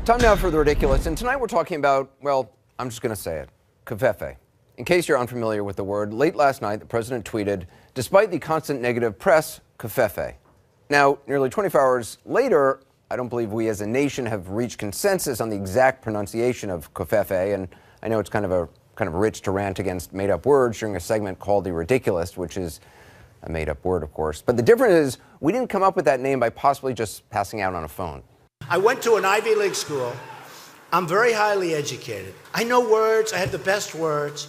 Time now for the ridiculous, and tonight we're talking about, well, I'm just going to say it, covfefe. In case you're unfamiliar with the word, late last night the president tweeted, despite the constant negative press, covfefe. Now, nearly 24 hours later, I don't believe we as a nation have reached consensus on the exact pronunciation of covfefe, and I know it's kind of rich to rant against made-up words during a segment called The Ridiculous, which is a made-up word, of course. But the difference is, we didn't come up with that name by possibly just passing out on a phone. I went to an Ivy League school. I'm very highly educated. I know words. I have the best words.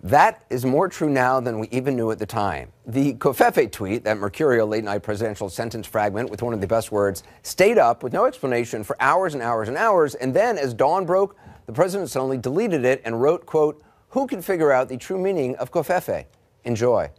That is more true now than we even knew at the time. The covfefe tweet, that mercurial late-night presidential sentence fragment with one of the best words, stayed up with no explanation for hours and hours and hours, and then, as dawn broke, the president suddenly deleted it and wrote, quote, "Who can figure out the true meaning of covfefe? Enjoy."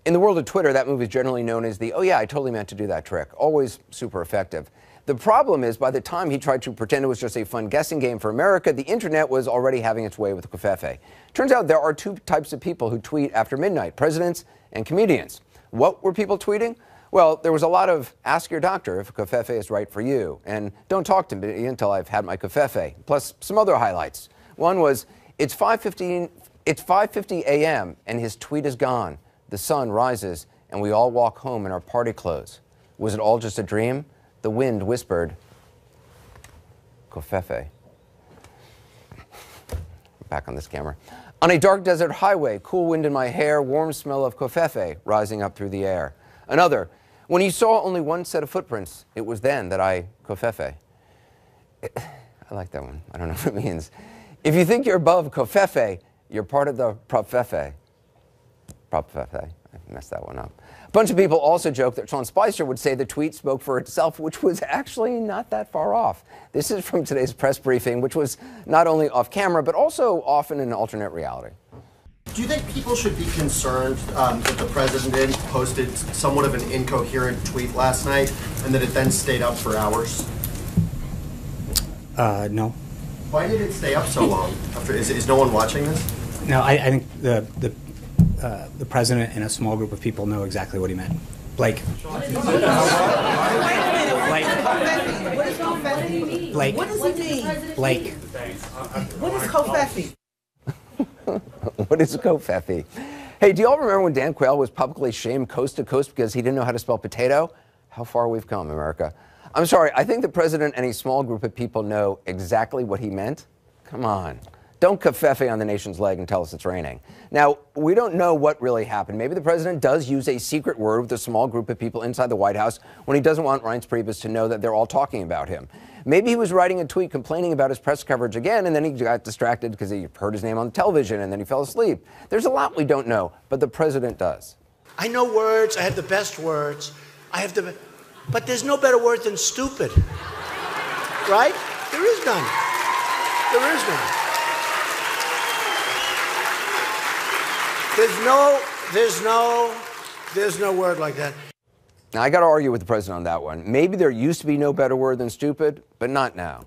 In the world of Twitter, that move is generally known as the, "oh yeah, I totally meant to do that" trick. Always super effective. The problem is, by the time he tried to pretend it was just a fun guessing game for America, the internet was already having its way with covfefe. Turns out there are two types of people who tweet after midnight, presidents and comedians. What were people tweeting? Well, there was a lot of ask your doctor if covfefe is right for you, and don't talk to me until I've had my covfefe, plus some other highlights. One was, it's 5:50 a.m. and his tweet is gone. The sun rises and we all walk home in our party clothes. Was it all just a dream? The wind whispered, covfefe. Back on this camera. On a dark desert highway, cool wind in my hair, warm smell of covfefe rising up through the air. Another, when you saw only one set of footprints, it was then that I covfefe. I like that one. I don't know what it means. If you think you're above covfefe, you're part of the propfefe. Propfefe. I messed that one up. A bunch of people also joked that Sean Spicer would say the tweet spoke for itself, which was actually not that far off. This is from today's press briefing, which was not only off camera, but also often in an alternate reality. Do you think people should be concerned that the president posted somewhat of an incoherent tweet last night and that it then stayed up for hours? No. Why did it stay up so long? Is no one watching this? No, I think the president and a small group of people know exactly what he meant. Blake. What does covfefe? Blake. What does it mean? Blake. What is covfefe? What is covfefe? Hey, do you all remember when Dan Quayle was publicly shamed coast to coast because he didn't know how to spell potato? How far we've come, America. I'm sorry, I think the president and a small group of people know exactly what he meant. Come on. Don't covfefe on the nation's leg and tell us it's raining. Now, we don't know what really happened. Maybe the president does use a secret word with a small group of people inside the White House when he doesn't want Reince Priebus to know that they're all talking about him. Maybe he was writing a tweet complaining about his press coverage again, and then he got distracted because he heard his name on television, and then he fell asleep. There's a lot we don't know, but the president does. I know words. I have the best words. But there's no better word than stupid. Right? There is none. There is none. There's no word like that. Now, I got to argue with the president on that one. Maybe there used to be no better word than stupid, but not now.